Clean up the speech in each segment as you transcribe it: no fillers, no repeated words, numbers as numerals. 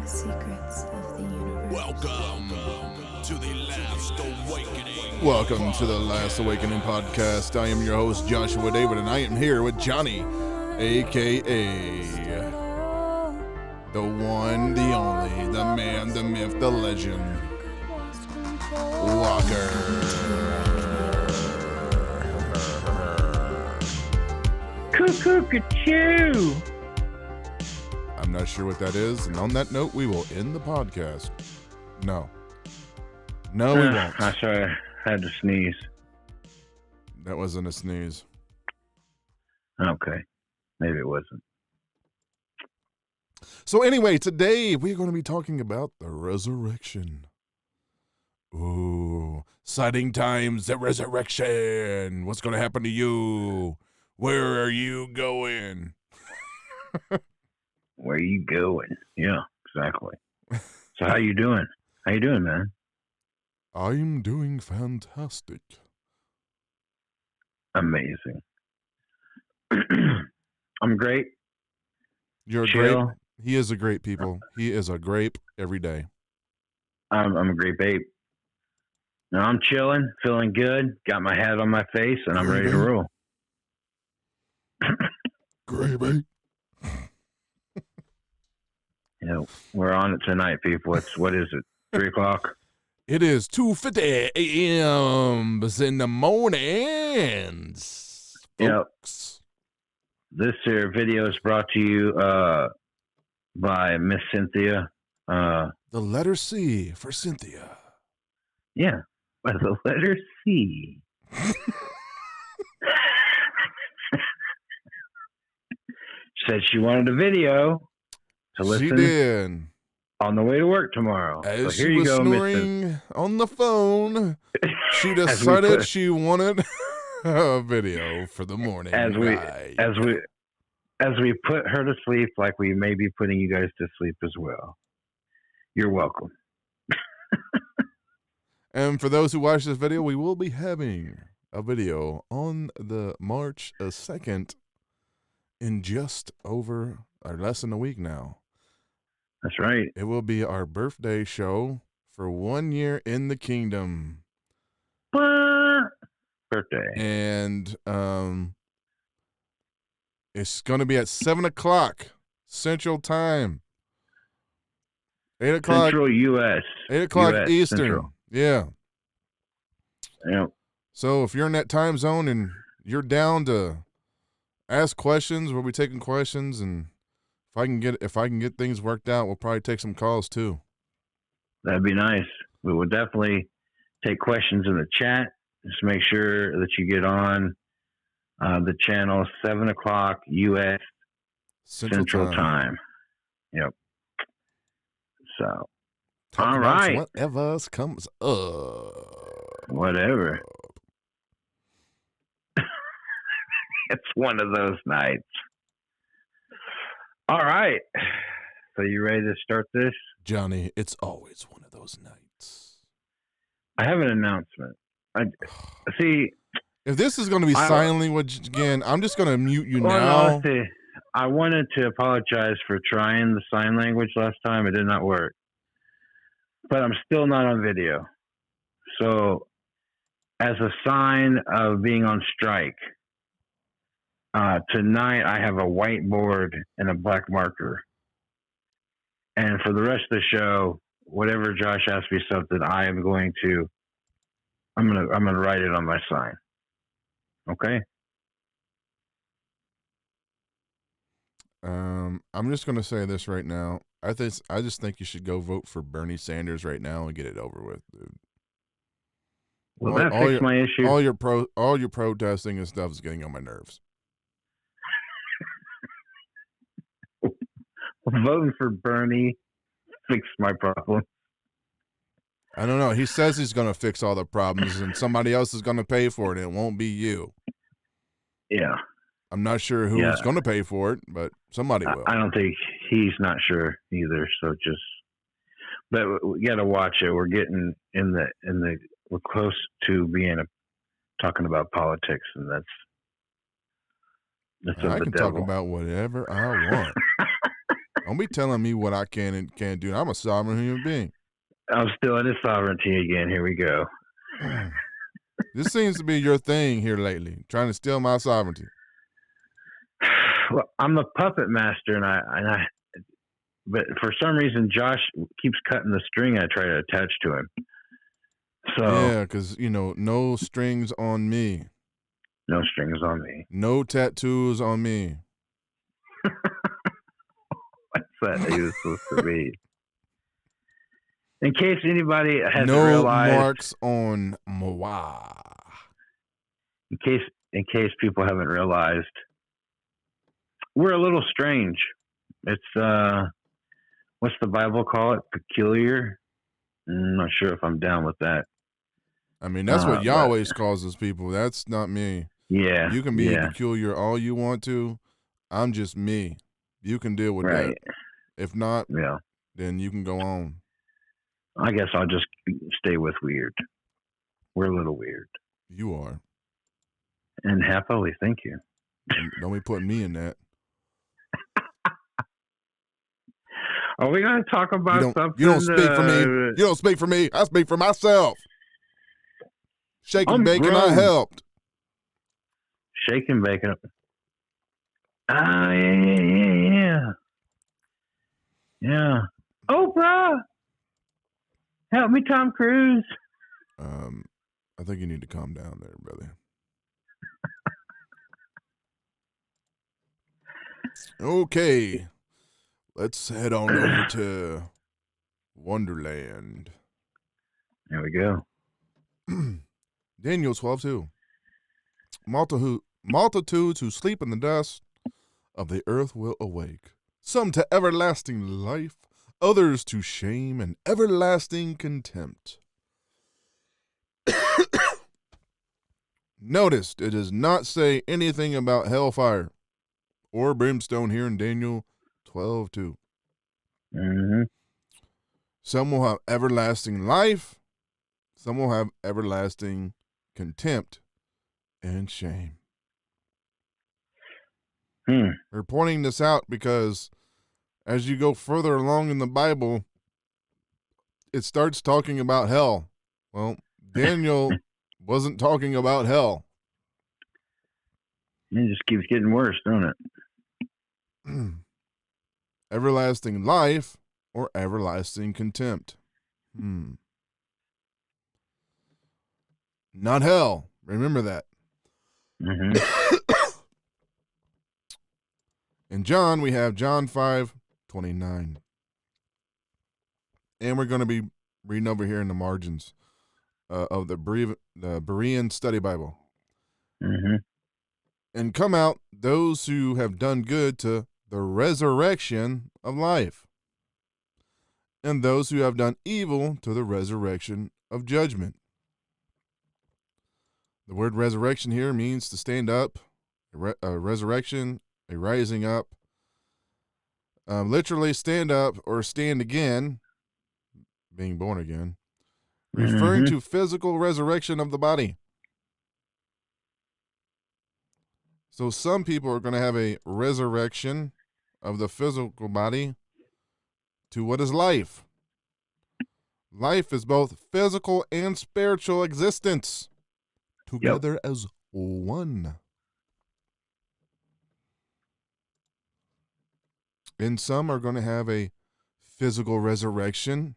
secrets of the universe. Welcome to the Last Awakening. Welcome to the Last Awakening podcast. I am your host, Joshua David, and I am here with Johnny, a.k.a. the one, the only, the man, the myth, the legend, Walker. Cuckoo-ca-choo! I'm not sure what that is, and on that note, we will end the podcast. No, we won't. I'm sorry, I had to sneeze. That wasn't a sneeze. Okay, maybe it wasn't. So anyway, today we're going to be talking about the resurrection. Ooh, exciting times, the resurrection. What's going to happen to you? Where are you going? Where are you going? Yeah, exactly. So how you doing? How you doing, man? I'm doing fantastic. Amazing. I'm great. You're a Chill. grape. He is a great people. He is a grape every day. I'm a great babe. Now I'm chilling, feeling good, got my hat on my face, and I'm ready to roll. Great babe. Yeah, we're on it tonight, people. What is it? 3 o'clock? It is 2:50 a.m. in the morning. Yep. Folks. This here video is brought to you by Miss Cynthia. The letter C for Cynthia. Yeah, by the letter C. Said she wanted a video to listen She did. on the way to work tomorrow. As So she here you was go, snoring on the phone, she As we decided put- she wanted a video for the morning. As we put her to sleep, like we may be putting you guys to sleep as well. You're welcome. And for those who watch this video, we will be having a video on the March 2nd in just over or less than a week now. That's right. It will be our birthday show for 1 year in the kingdom. Birthday. And it's going to be at 7 o'clock Central Time. 8 o'clock. Central U.S. 8 o'clock US, Eastern. Central. Yeah. Yep. So if you're in that time zone and you're down to ask questions, we'll be taking questions, and if I can get things worked out, we'll probably take some calls too. That'd be nice. We will definitely take questions in the chat. Just make sure that you get on the channel 7 o'clock U.S. Central Time. Yep. So, Talk all about right. whatever comes up. Whatever. It's one of those nights. All right. So you ready to start this? Johnny, it's always one of those nights. I have an announcement. See. If this is going to be sign language again, I'm just going to mute you Well, now. no, see, I wanted to apologize for trying the sign language last time. It did not work. But I'm still not on video. So, as a sign of being on strike, tonight I have a whiteboard and a black marker. And for the rest of the show, whatever Josh asks me something, I'm going to write it on my sign. Okay? I'm just going to say this right now. I just think you should go vote for Bernie Sanders right now and get it over with, dude. Well, that fixed my issue. All your protesting and stuff is getting on my nerves. Voting for Bernie fixed my problem. I don't know. He says he's going to fix all the problems, and somebody else is going to pay for it, and it won't be you. Yeah. I'm not sure who's going to pay for it, but somebody will. I don't think he's not sure either. So but we got to watch it. We're getting we're close to talking about politics, and that's I can talk about whatever I want. Don't be telling me what I can and can't do. I'm a sovereign human being. I'm still in his sovereignty again. Here we go. This seems to be your thing here lately, trying to steal my sovereignty. Well, I'm the puppet master, but for some reason, Josh keeps cutting the string I try to attach to him. So Yeah, because, no strings on me. no strings on me. No tattoos on me. What's that he was supposed to be? In case anybody hasn't No realized, marks on moi. in case people haven't realized, we're a little strange. It's what's the Bible call it? Peculiar. I'm not sure if I'm down with that. I mean, that's what Yahweh causes people. That's not me. Yeah. You can be peculiar all you want to. I'm just me. You can deal with that. If not, then you can go on. I guess I'll just stay with weird. We're a little weird. You are. And happily, thank you. Don't be putting me in that. Are we going to talk about something? You don't speak for me. You don't speak for me. I speak for myself. Shaking bacon, I helped. Shaking bacon. Yeah. Oprah! Help me, Tom Cruise. I think you need to calm down there, brother. Okay. Let's head on over to Wonderland. There we go. Daniel 12:2. Multitudes who sleep in the dust of the earth will awake, some to everlasting life, others to shame and everlasting contempt. Notice it does not say anything about hellfire or brimstone here in Daniel 12:2. Mm-hmm. Some will have everlasting life. Some will have everlasting contempt and shame. We're pointing this out because as you go further along in the Bible, it starts talking about hell. Well, Daniel wasn't talking about hell. It just keeps getting worse, don't it? Everlasting life or everlasting contempt. Not hell. Remember that. Mm-hmm. In John, we have John 5:29. And we're going to be reading over here in the margins of the Berean Study Bible. Mm-hmm. And come out those who have done good to the resurrection of life, and those who have done evil to the resurrection of judgment. The word resurrection here means to stand up, a resurrection, a rising up. Literally stand up or stand again, being born again, referring to physical resurrection of the body. So some people are going to have a resurrection of the physical body to what is life. Life is both physical and spiritual existence together as one. And some are going to have a physical resurrection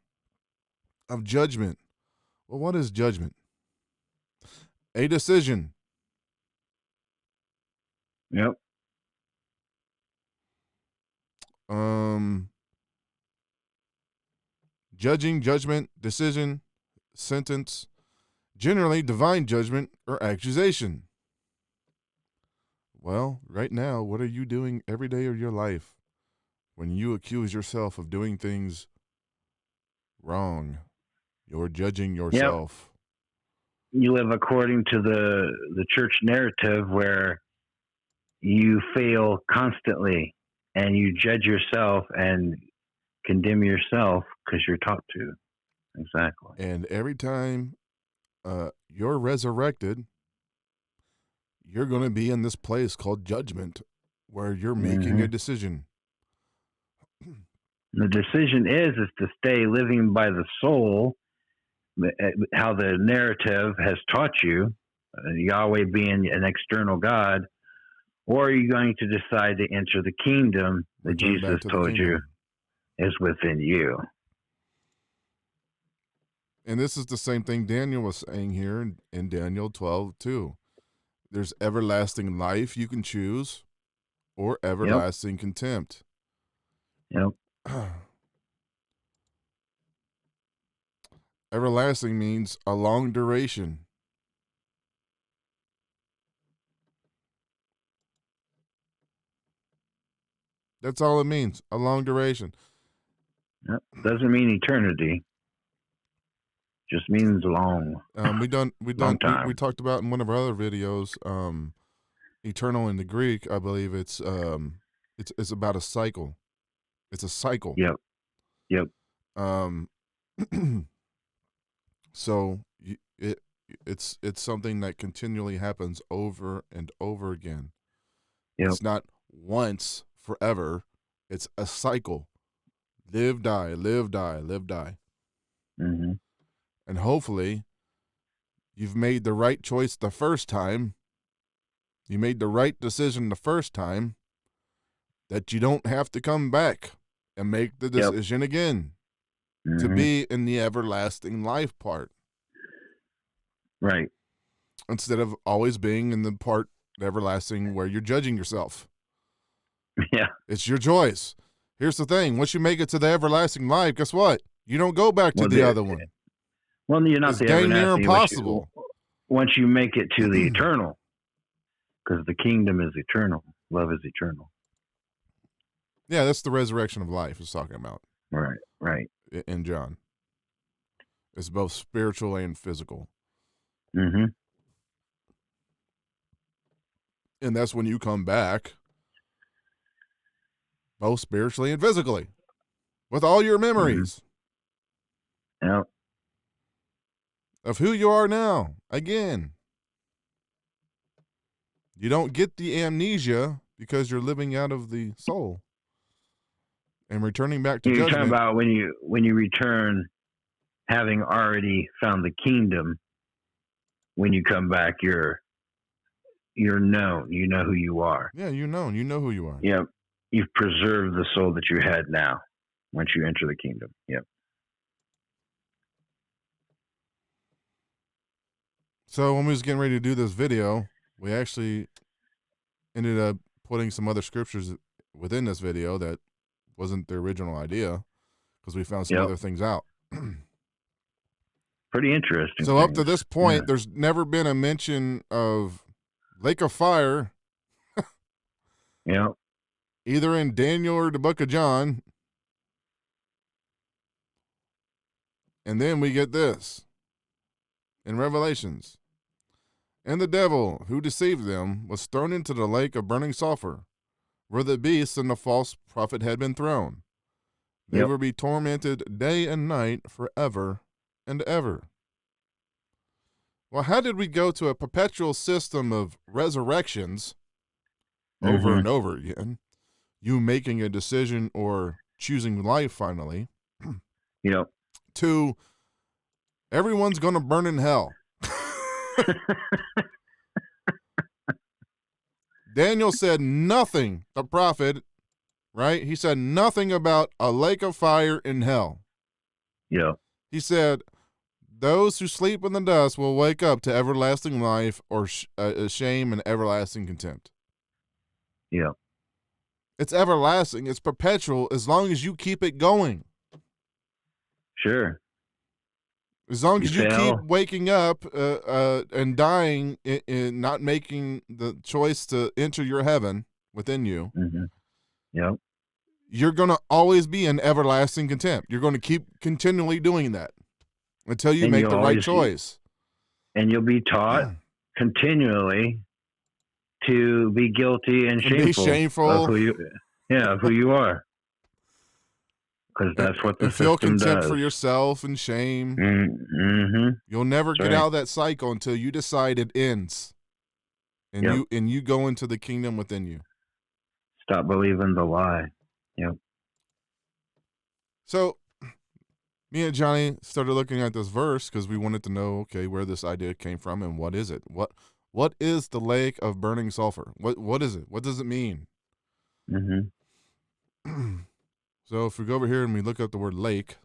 of judgment. Well, what is judgment? A decision. Yep. Judging, judgment, decision, sentence, generally divine judgment or accusation. Well, right now, what are you doing every day of your life when you accuse yourself of doing things wrong? You're judging yourself. Yep. You live according to the church narrative where you fail constantly and you judge yourself and condemn yourself because you're taught to. Exactly. And every time you're resurrected, you're going to be in this place called judgment where you're making a decision. The decision is to stay living by the soul, how the narrative has taught you, Yahweh being an external God, or are you going to decide to enter the kingdom that Jesus told you is within you? And this is the same thing Daniel was saying here in Daniel 12 too. There's everlasting life you can choose, or everlasting contempt. Yep. Everlasting means a long duration. That's all it means, a long duration. Yep. Doesn't mean eternity. Just means long. We talked about in one of our other videos, eternal in the Greek. I believe it's about a cycle. It's a cycle. Yep. So it's something that continually happens over and over again. Yep. It's not once forever. It's a cycle. Live, die, live, die, live, die. Mm-hmm. And hopefully you've made the right choice the first time. You made the right decision the first time, that you don't have to come back and make the decision again to be in the everlasting life part. Right. Instead of always being in the part everlasting where you're judging yourself. Yeah. It's your choice. Here's the thing. Once you make it to the everlasting life, guess what? You don't go back to the other one. Well, you're not it's the dang everlasting. near impossible. Once you make it to the eternal, because the kingdom is eternal. Love is eternal. Yeah, that's the resurrection of life it's talking about. Right. In John. It's both spiritual and physical. Mm-hmm. And that's when you come back, both spiritually and physically, with all your memories. Yep. Of who you are now. Again. You don't get the amnesia because you're living out of the soul and returning back to You're judgment. talking about when you return, having already found the kingdom. When you come back, you're known. You know who you are. Yeah, you know who you are. Yep. You've preserved the soul that you had now once you enter the kingdom. Yep. So when we was getting ready to do this video, we actually ended up putting some other scriptures within this video that wasn't the original idea because we found some other things out. Pretty interesting. So up to this point, there's never been a mention of Lake of Fire. Yeah. Either in Daniel or the book of John. And then we get this in Revelations. And the devil who deceived them was thrown into the lake of burning sulfur, where the beast and the false prophet had been thrown. They will be tormented day and night forever and ever. Well, how did we go to a perpetual system of resurrections over and over again? You making a decision or choosing life finally. Yep. To everyone's going to burn in hell. Daniel said nothing, the prophet, right? He said nothing about a lake of fire in hell. Yeah. He said, those who sleep in the dust will wake up to everlasting life or shame and everlasting contempt. Yeah. It's everlasting. It's perpetual as long as you keep it going. Sure. As long as you keep waking up and dying and not making the choice to enter your heaven within you, Yep. You're going to always be in everlasting contempt. You're going to keep continually doing that until you make the right choice. And you'll be taught continually to be guilty and shameful of who you are. Because that's what the and feel system contempt does. For yourself and shame. Mm-hmm. You'll never get out of that cycle until you decide it ends, and you go into the kingdom within you. Stop believing the lie. Yep. So me and Johnny started looking at this verse because we wanted to know, okay, where this idea came from and what is it? What is the lake of burning sulfur? What is it? What does it mean? Mm-hmm. So if we go over here and we look up the word lake,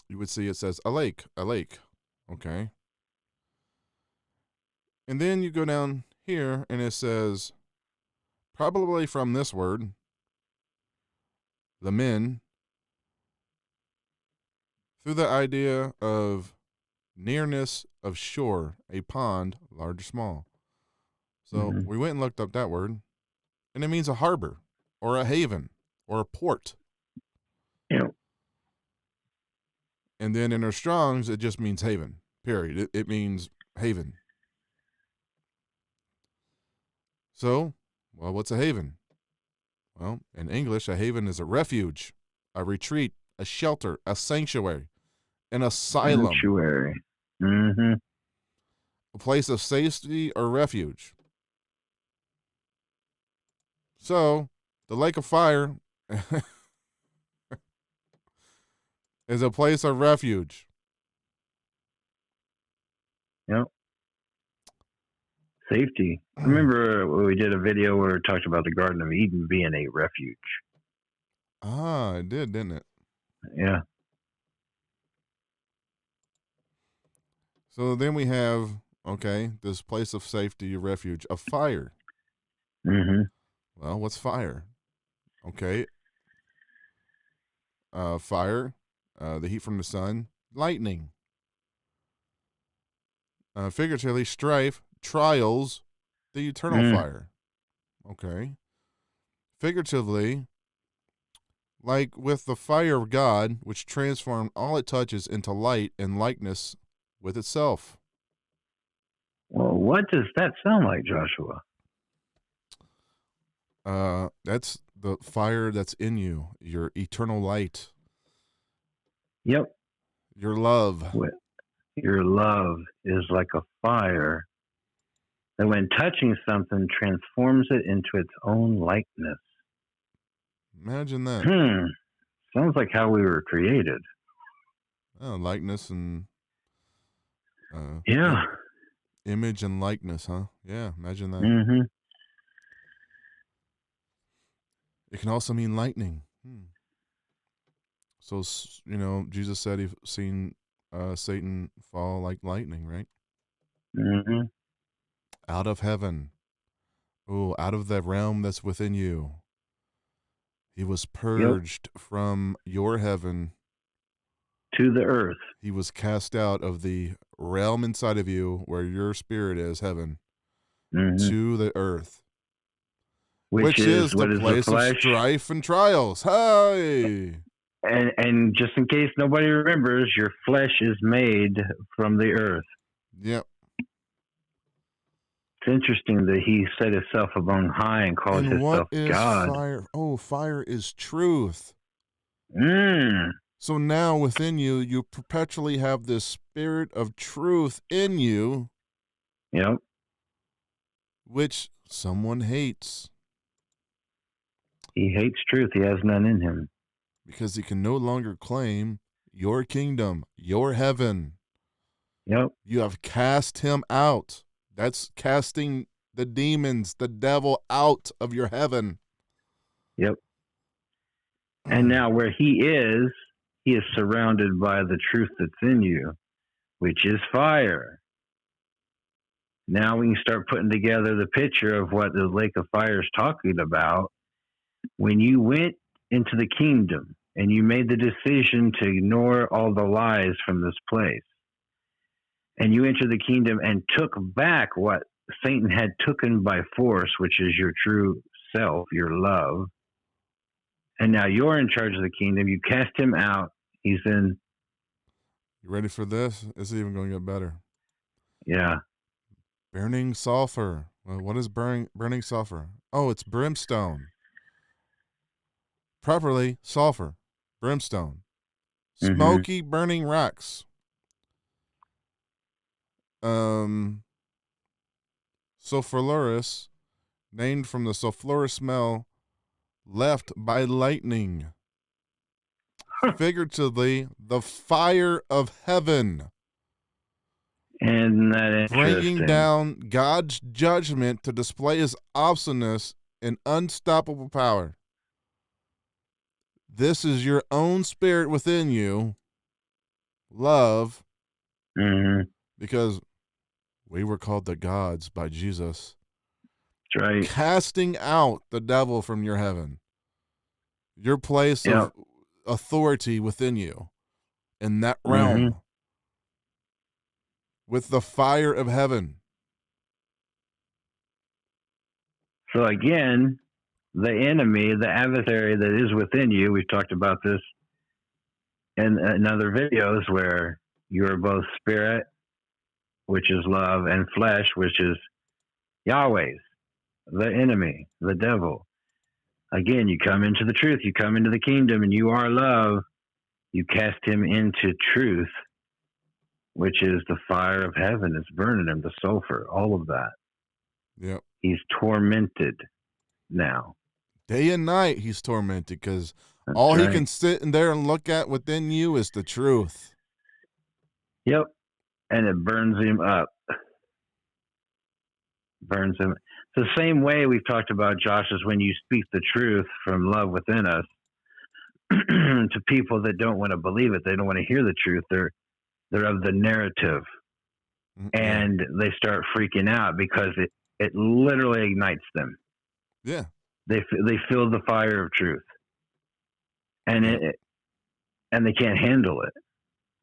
you would see it says a lake, okay? And then you go down here and it says, probably from this word, the men, through the idea of nearness of shore, a pond, large or small. So we went and looked up that word, and it means a harbor or a haven or a port. Yep. And then in our Strongs, it just means haven, period. It means haven. So, well, what's a haven? Well, in English, a haven is a refuge, a retreat, a shelter, a sanctuary, an asylum. Sanctuary. Mm-hmm. A place of safety or refuge. So, the lake of fire is a place of refuge. Yep. Safety. I remember when we did a video where we talked about the Garden of Eden being a refuge. Ah, it did, didn't it? Yeah. So then we have, okay, this place of safety, refuge, of fire. Mm-hmm. Well, what's fire? Okay. Fire, the heat from the sun, lightning. Figuratively, strife, trials, the eternal fire. Okay. Figuratively, like with the fire of God, which transformed all it touches into light and likeness with itself. Well, what does that sound like, Joshua? That's the fire that's in you, your eternal light. Yep. Your love. Your love is like a fire that when touching something transforms it into its own likeness. Imagine that. Sounds like how we were created. Oh, likeness and Yeah. image and likeness, huh? Yeah, imagine that. Mm-hmm. It can also mean lightning. So, Jesus said he's seen Satan fall like lightning, right? Mm-hmm. Out of heaven. Oh, out of the realm that's within you. He was purged from your heaven. To the earth. He was cast out of the realm inside of you where your spirit is, heaven, to the earth. Which is the place of strife and trials. Hey! And just in case nobody remembers, your flesh is made from the earth. Yep. It's interesting that he set himself above high and calls himself God. Fire? Oh, fire is truth. Mm. So now within you, you perpetually have this spirit of truth in you. Yep. Which someone hates. He hates truth. He has none in him. Because he can no longer claim your kingdom, your heaven. Yep. You have cast him out. That's casting the demons, the devil out of your heaven. Yep. And now where he is surrounded by the truth that's in you, which is fire. Now we can start putting together the picture of what the lake of fire is talking about. When you went into the kingdom and you made the decision to ignore all the lies from this place, and you entered the kingdom and took back what Satan had taken by force, which is your true self, your love, and now you're in charge of the kingdom, you cast him out, he's in. You ready for this? It's even going to get better. Yeah. Burning sulfur. Well, what is burning sulfur? Oh, it's brimstone. Properly, sulfur, brimstone, smoky burning rocks. Sulfurous, named from the sulfurous smell left by lightning. figuratively, the fire of heaven, Isn't that bringing interesting? down God's judgment to display his awesomeness and unstoppable power. This is your own spirit within you, love, Mm-hmm. because we were called the gods by Jesus, That's right. casting out the devil from your heaven, your place of authority within you in that realm with the fire of heaven. So again, the enemy, the adversary that is within you, we've talked about this in other videos, where you are both spirit, which is love, and flesh, which is Yahweh's, the enemy, the devil. Again, you come into the truth, you come into the kingdom, and you are love. You cast him into truth, which is the fire of heaven. It's burning him, the sulfur, all of that. Yep. He's tormented now. Day and night he's tormented because all right. he can sit in there and look at within you is the truth. Yep. And it burns him up. Burns him. It's the same way we've talked about, Josh, is when you speak the truth from love within us to people that don't want to believe it. They don't want to hear the truth. They're of the narrative. And they start freaking out because it literally ignites them. Yeah. They feel the fire of truth. And and they can't handle it.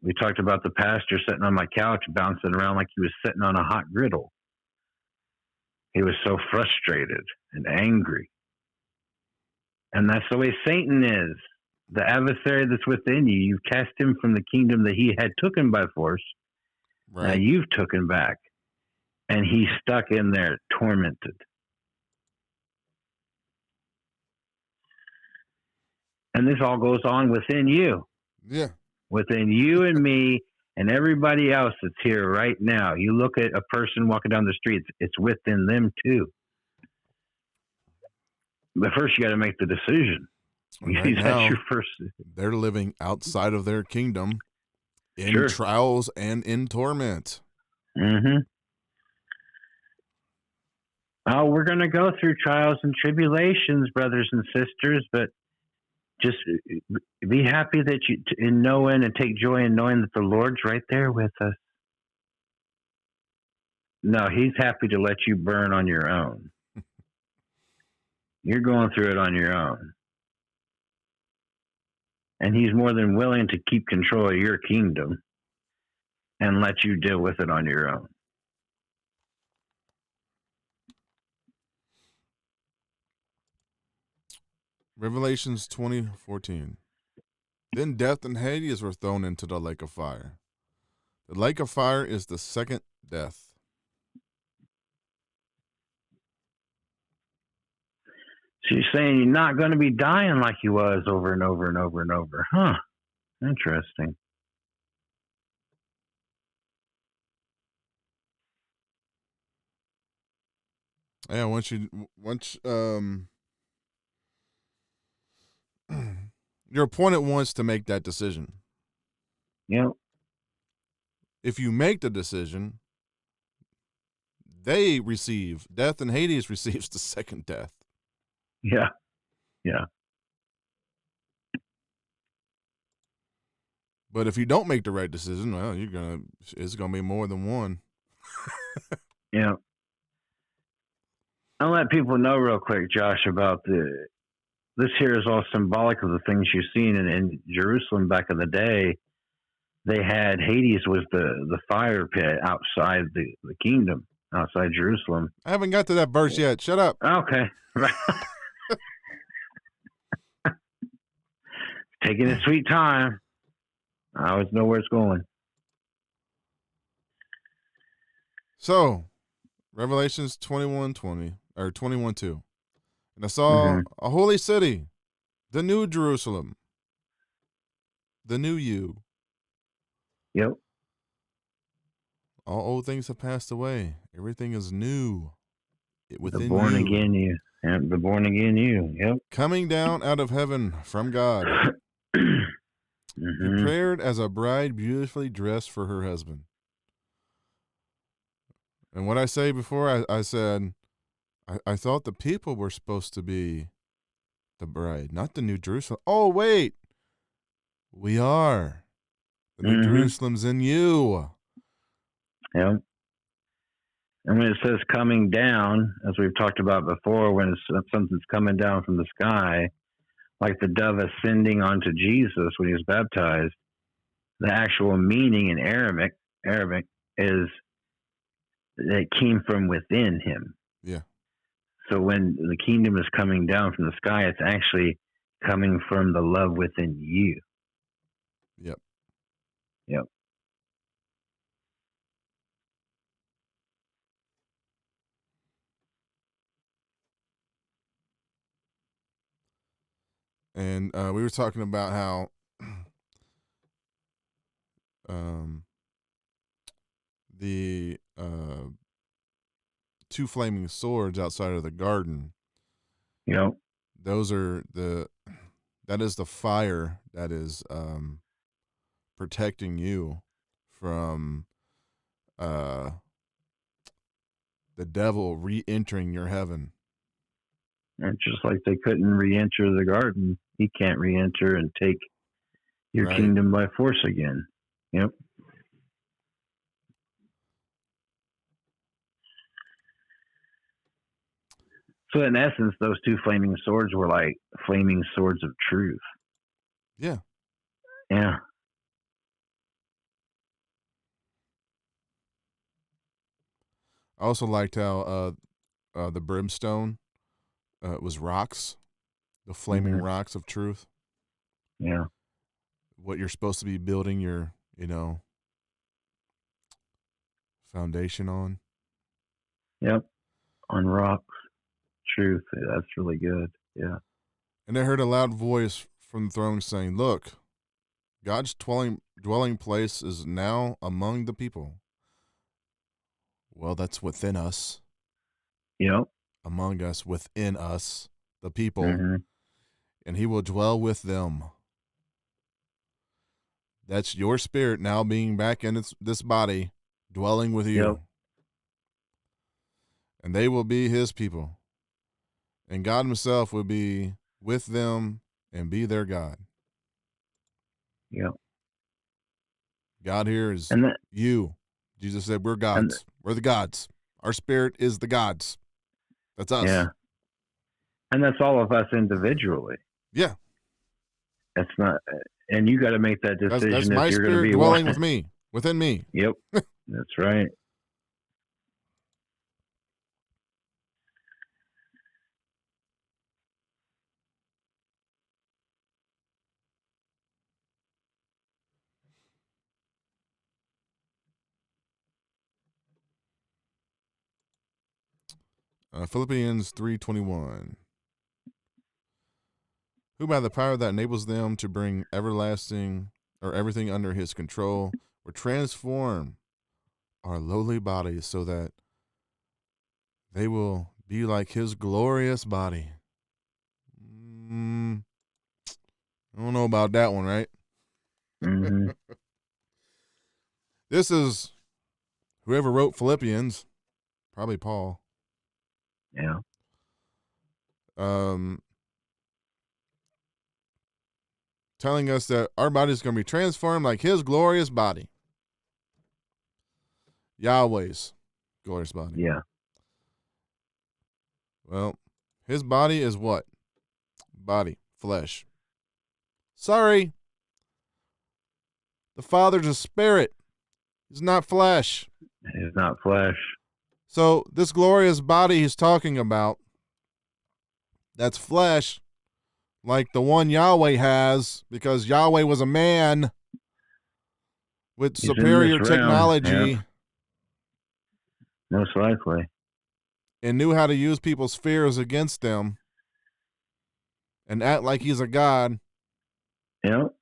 We talked about the pastor sitting on my couch bouncing around like he was sitting on a hot griddle. He was so frustrated and angry. And that's the way Satan is. The adversary that's within you, you've cast him from the kingdom that he had taken by force. Right. Now you've taken back. And he's stuck in there, tormented. And this all goes on within you. Yeah. Within you and me and everybody else that's here right now. You look at a person walking down the street, it's within them too. But first you got to make the decision. Right That's now, your first. they're living outside of their kingdom in trials and in torment. Mm-hmm. Oh, we're going to go through trials and tribulations, brothers and sisters, but just be happy that you in knowing and take joy in knowing that the Lord's right there with us. No, he's happy to let you burn on your own. You're going through it on your own. And he's more than willing to keep control of your kingdom and let you deal with it on your own. Revelations 20:14. Then death and Hades were thrown into the lake of fire. The lake of fire is the second death. So you're saying you're not going to be dying like you was over and over and over and over. Huh. Interesting. Yeah, once your opponent wants to make that decision. Yep. If you make the decision, they receive death, and Hades receives the second death. Yeah. Yeah. But if you don't make the right decision, well, it's gonna be more than one. Yeah. I'll let people know real quick, Josh, about this here is all symbolic of the things you've seen in Jerusalem back in the day. They had Hades was the fire pit outside the kingdom, outside Jerusalem. I haven't got to that verse yet. Shut up. Okay. Taking a sweet time. I always know where it's going. So, Revelations 21:20 or 21:2. And I saw a holy city, the new Jerusalem, the new you. Yep. All old things have passed away. Everything is new within The born you. again you. Yep. The born again you. Yep. Coming down out of heaven from God. Mm-hmm. Prepared as a bride beautifully dressed for her husband. And what I say before, I said, I thought the people were supposed to be the bride, not the New Jerusalem. Oh, wait. We are. The New Mm-hmm. Jerusalem's in you. Yep. And when it says coming down, as we've talked about before, when something's coming down from the sky, like the dove ascending onto Jesus when he was baptized, the actual meaning in Arabic is that it came from within him. Yeah. So when the kingdom is coming down from the sky, it's actually coming from the love within you. Yep. Yep. And we were talking about how the two flaming swords outside of the garden, Yep. those are that is the fire that is protecting you from the devil re-entering your heaven. And just like they couldn't re-enter the garden, he can't re-enter and take your Right. kingdom by force again. Yep. So in essence, those two flaming swords were like flaming swords of truth. Yeah. Yeah. I also liked how the brimstone was rocks, the flaming Mhm. rocks of truth. Yeah. What you're supposed to be building your, foundation on. Yep. On rocks. Truth. That's really good. Yeah. And I heard a loud voice from the throne saying, "Look, God's dwelling place is now among the people." Well, that's within us, Yep. among us, within us, the people, Mm-hmm. and he will dwell with them. That's your spirit now being back in this body, dwelling with you. Yep. And they will be his people. And God himself will be with them and be their God. Yep. God here is And that, you. Jesus said, we're gods. We're the gods. Our spirit is the gods. That's us. yeah. And that's all of us individually. Yeah. That's not, and you got to make that decision That's if my you're going to spirit be dwelling one. with me, within me. Yep. That's right. Philippians 3:21. Who by the power that enables them to bring everlasting or everything under his control will transform our lowly bodies so that they will be like his glorious body. I don't know about that one, right? Mm-hmm. This is whoever wrote Philippians, probably Paul. Yeah. Telling us that our body is going to be transformed like his glorious body. Yahweh's glorious body. Yeah. Well, his body is what? Body, flesh. Sorry. The Father's a spirit. He's not flesh. It's not flesh. So this glorious body he's talking about, that's flesh, like the one Yahweh has, because Yahweh was a man with He's in superior this realm. technology. Yep. Most likely. And knew how to use people's fears against them and act like he's a god. Yep.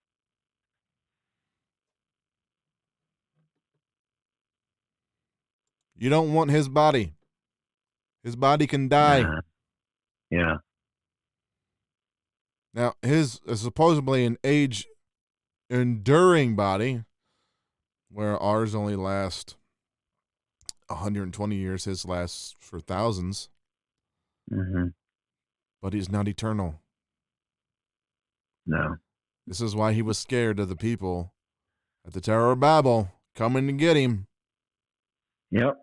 You don't want his body. His body can die. Yeah. Now, his is supposedly an age enduring body, where ours only lasts 120 years, his lasts for thousands. Mm-hmm. But he's not eternal. No. This is why he was scared of the people at the Tower of Babel coming to get him. Yep.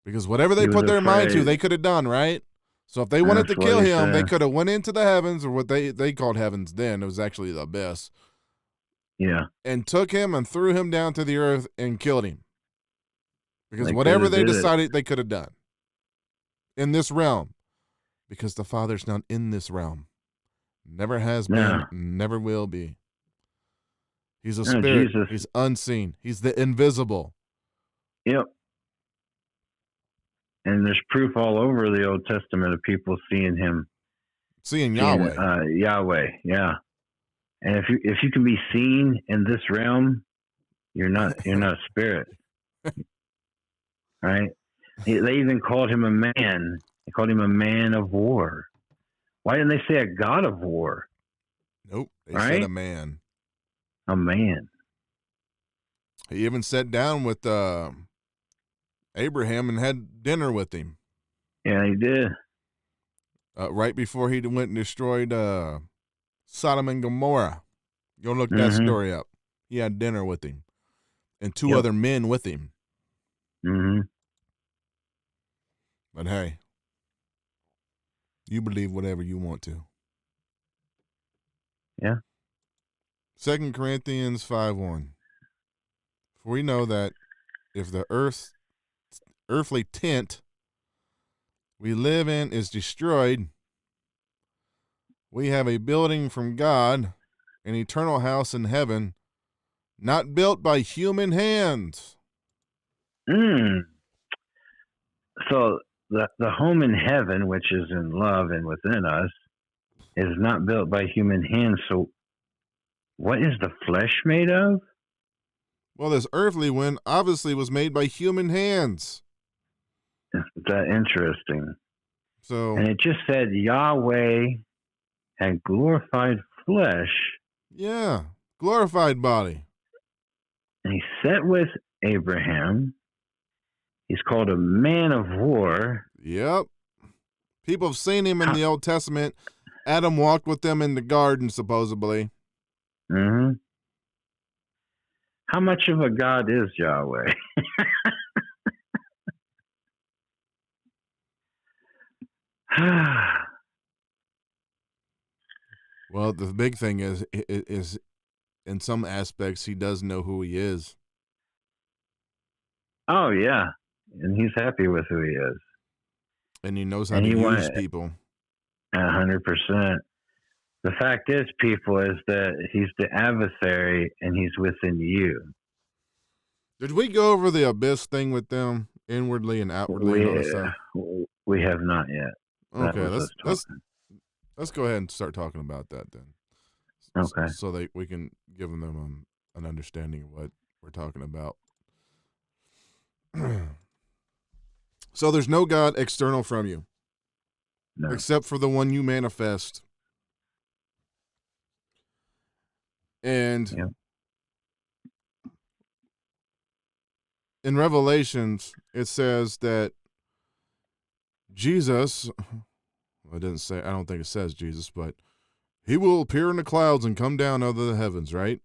Because whatever they He was put their mind to, afraid. they could have done, right? So if they wanted to That's kill what he him, they said. could have went into the heavens, or what they called heavens then. It was actually the abyss. Yeah. And took him and threw him down to the earth and killed him. Because They whatever coulda they did it. decided, they could have done. In this realm. Because the Father's not in this realm. Never has been, No. never will be. He's a No, spirit. Jesus. He's unseen. He's the invisible. Yep. And there's proof all over the Old Testament of people seeing him. Seeing Yahweh. Yahweh, yeah. And if you can be seen in this realm, you're not a spirit, right? They even called him a man. They called him a man of war. Why didn't they say a god of war? Nope. They Right? said a man. A man. He even sat down with Abraham and had dinner with him. Yeah, he did. Right before he went and destroyed Sodom and Gomorrah. Go look that Mhm. story up. He had dinner with him. And two Yep. other men with him. Mm-hmm. But hey, you believe whatever you want to. Yeah. 2 Corinthians 5:1. For we know that if the earthly tent we live in is destroyed, we have a building from God, an eternal house in heaven, not built by human hands. So the home in heaven, which is in love and within us, is not built by human hands. So what is the flesh made of? Well, this earthly one obviously was made by human hands. Is that interesting? So, And it just said Yahweh had glorified flesh, yeah, glorified body. and he sat with Abraham. He's called a man of war. Yep. People have seen him in the Old Testament. Adam walked with them in the garden, supposedly. Mm-hmm. How much of a God is Yahweh? Well, the big thing is in some aspects, he does know who he is. Oh, yeah. And he's happy with who he is. And he knows how And to he use people. 100%. The fact is, people, is that he's the adversary and he's within you. Did we go over the abyss thing with them, inwardly and outwardly and all this stuff? We have not yet. That Okay, was us talking. let's go ahead and start talking about that then. Okay. So that we can give them an understanding of what we're talking about. So there's no God external from you, No. except for the one you manifest. And Yeah. in Revelations, it says that Jesus, well, it doesn't say, I don't think it says Jesus, but he will appear in the clouds and come down out of the heavens, right?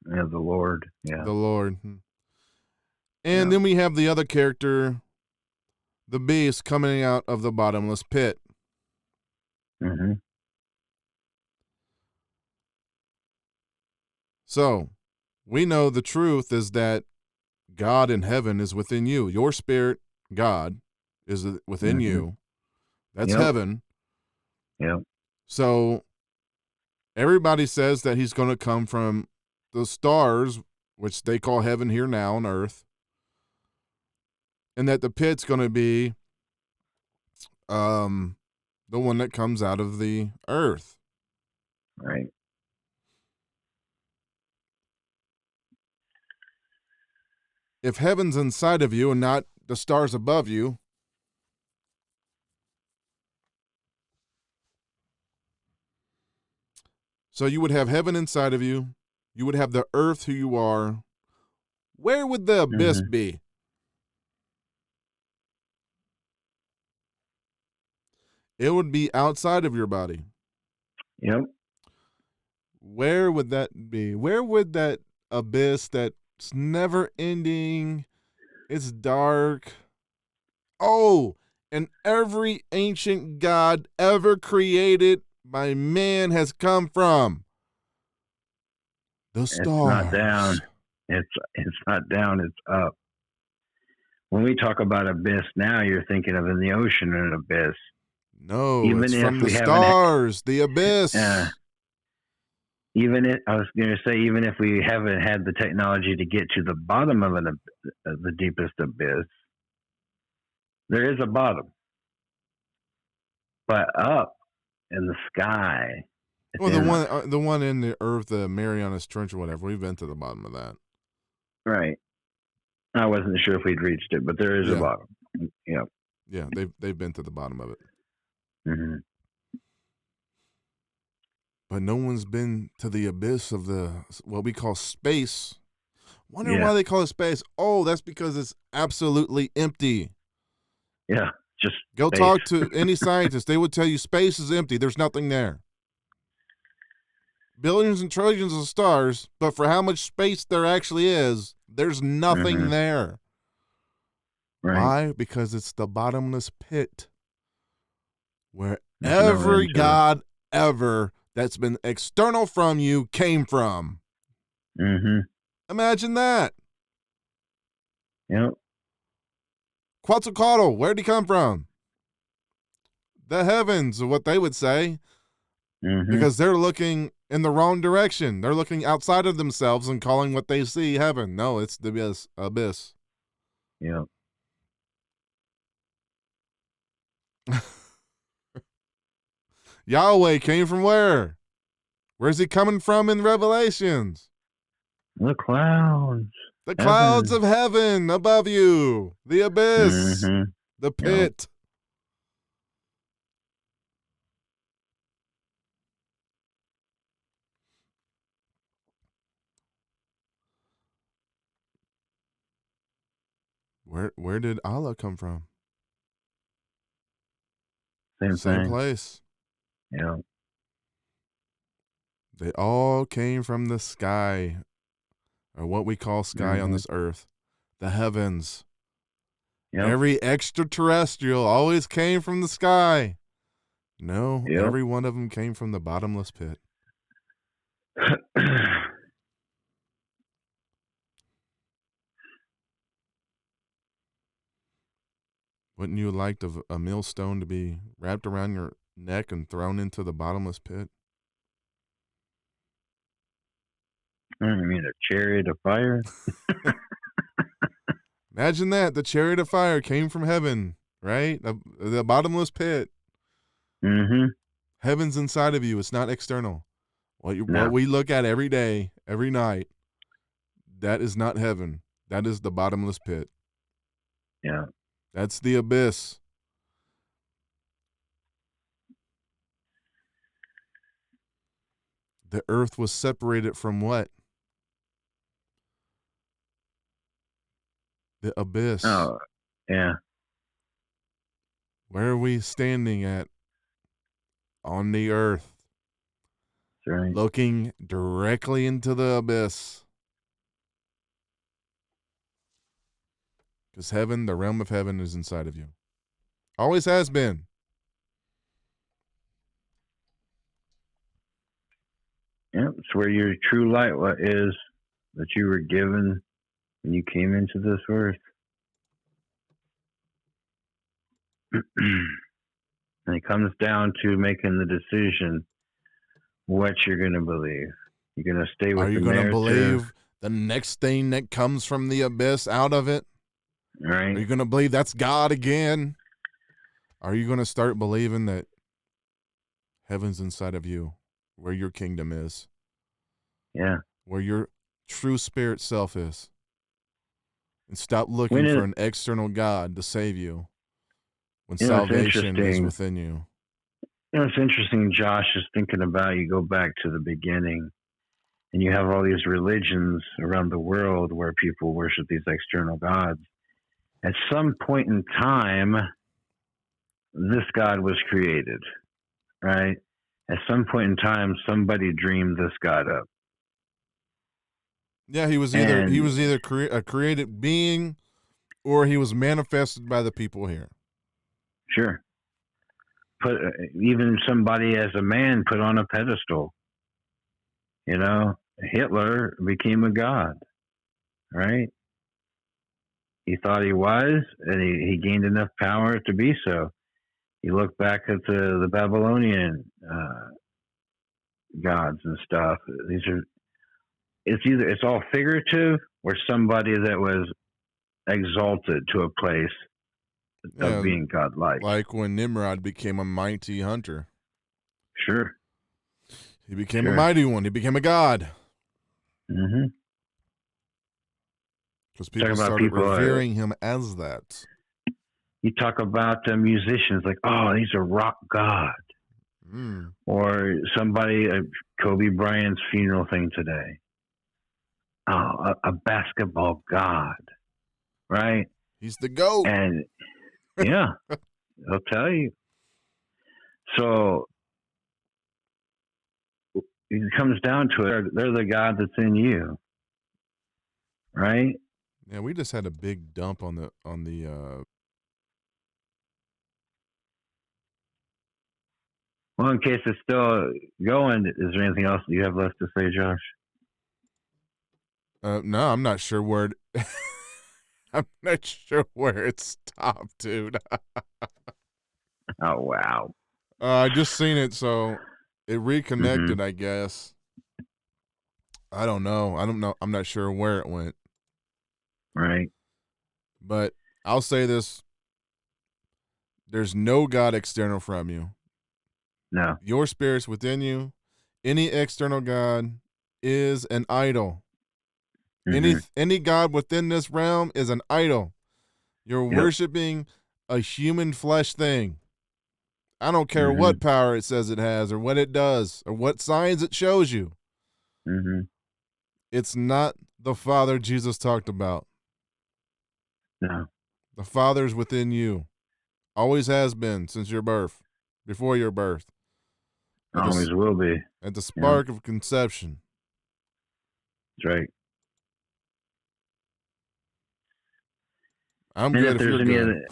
Yeah, the Lord. Yeah. The Lord. And then we have the other character, the beast, coming out of the bottomless pit. Mm-hmm. So we know the truth is that God in heaven is within you. Your spirit, God, is within you. That's heaven. Yep. So everybody says that he's going to come from the stars, which they call heaven here now on earth, and that the pit's going to be the one that comes out of the earth. Right. If heaven's inside of you and not the stars above you, so you would have heaven inside of you You would have the earth who you are. Where would the abyss Mhm. be? It would be outside of your body. Yep. Where would that be? Where would that abyss that's never ending, it's dark. Oh, and every ancient god ever created by man has come from the It's not down. stars. It's not down. It's up. When we talk about abyss now, you're thinking of in the ocean an abyss. No, it's Even if from the we haven't, stars, the abyss. I was going to say, even if we haven't had the technology to get to the bottom of the deepest abyss, there is a bottom. But up in the sky, it's Well, endless. the one in the earth, the Marianas Trench or whatever, we've been to the bottom of that. Right. I wasn't sure if we'd reached it, but there is a bottom. Yeah. Yeah, they've been to the bottom of it. Mm-hmm. But no one's been to the abyss of what we call space. Wonder why they call it space. Oh, that's because it's absolutely empty. Yeah, just go space. talk to any scientist. They would tell you space is empty. There's nothing there. Billions and trillions of stars, but for how much space there actually is, there's nothing there. Right. Why? Because it's the bottomless pit where every god ever that's been external from you came from. Mm-hmm. Imagine that. Yep. Quetzalcoatl, where'd he come from? The heavens, what they would say. Mm-hmm. Because they're looking in the wrong direction. They're looking outside of themselves and calling what they see heaven. No, it's the abyss. Yep. Yahweh came from where? Where's he coming from in Revelations? The clouds. The clouds of heaven above you. The abyss. Mm-hmm. The pit. Yep. Where did Allah come from? Same place. Yeah. They all came from the sky, or what we call sky on this earth, the heavens. Yep. Every extraterrestrial always came from the sky. No, every one of them came from the bottomless pit. Wouldn't you like a millstone to be wrapped around your neck and thrown into the bottomless pit? I mean, a chariot of fire? Imagine that. The chariot of fire came from heaven, right? The bottomless pit. Mm-hmm. Heaven's inside of you. It's not external. What we look at every day, every night, that is not heaven. That is the bottomless pit. Yeah. That's the abyss. The earth was separated from what? The abyss. Oh, yeah. Where are we standing at? On the earth. That's right. Looking directly into the abyss. Because heaven, the realm of heaven, is inside of you. Always has been. Yeah, it's where your true light is that you were given when you came into this earth. And it comes down to making the decision what you're going to believe. You're going to stay with the narrative. Are you going to believe the next thing that comes from the abyss out of it? Right. Are you going to believe that's God again? Are you going to start believing that heaven's inside of you, where your kingdom is? Yeah. Where your true spirit self is. And stop looking for an external God to save you when salvation is within you. You know, it's interesting, Josh, is thinking about, you go back to the beginning and you have all these religions around the world where people worship these external gods. At some point in time, this God was created, right? At some point in time, somebody dreamed this God up. Yeah, he was either a created being, or he was manifested by the people here. Sure. Put even somebody as a man put on a pedestal. You know, Hitler became a god, right? He thought he was, and he gained enough power to be so. You look back at the Babylonian gods and stuff. It's all figurative, or somebody that was exalted to a place of being godlike. Like when Nimrod became a mighty hunter. Sure. He became a mighty one. He became a god. Mm-hmm. Because people started revering him as that. You talk about musicians like, oh, he's a rock god. Or somebody, Kobe Bryant's funeral thing today. Oh, a basketball god, right? He's the GOAT. And yeah, I'll tell you. So it comes down to it. They're the God that's in you, right? Yeah, we just had a big dump on the. Well, in case it's still going, is there anything else that you have left to say, Josh? No, I'm not sure where. I'm not sure where it stopped, dude. Oh wow! I just seen it, so it reconnected. I guess. I don't know. I'm not sure where it went. Right. But I'll say this: there's no God external from you. No. Your spirit's within you. Any external God is an idol. Any God within this realm is an idol. You're worshiping a human flesh thing. I don't care what power it says it has or what it does or what signs it shows you. It's not the Father Jesus talked about. No. The Father's within you. Always has been since your birth, before your birth. Always will be. At the spark of conception. That's right. I'm good if you're good.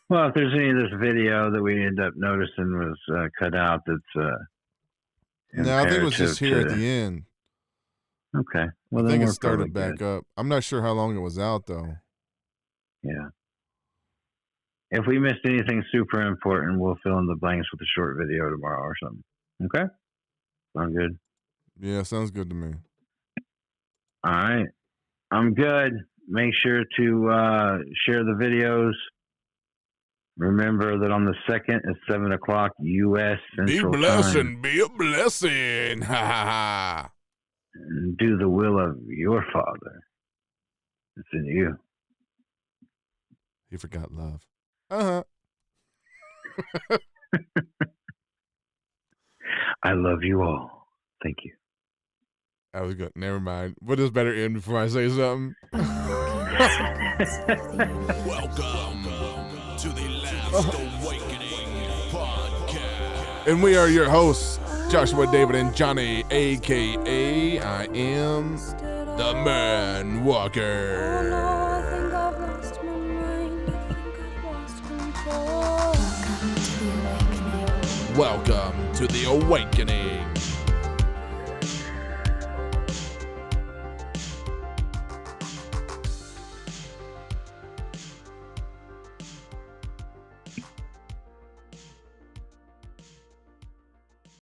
Well, if there's any of this video that we end up noticing was cut out, that's no, I think it was just here at the end. Okay. Well, I think it started back up. I'm not sure how long it was out, though. Yeah. If we missed anything super important, we'll fill in the blanks with a short video tomorrow or something. Okay? Sound good? Yeah, sounds good to me. All right. I'm good. Make sure to share the videos. Remember that on the 2nd at 7 o'clock U.S. Central Time. Be a blessing. Ha ha ha. Do the will of your Father. It's in you. He forgot love. Uh-huh. I love you all. Thank you. I was good. Never mind. What is better end before I say something? Welcome to the Last Awakening podcast. And we are your hosts, Joshua, David, and Johnny, a.k.a. I am the Man Walker. Welcome to the Awakening.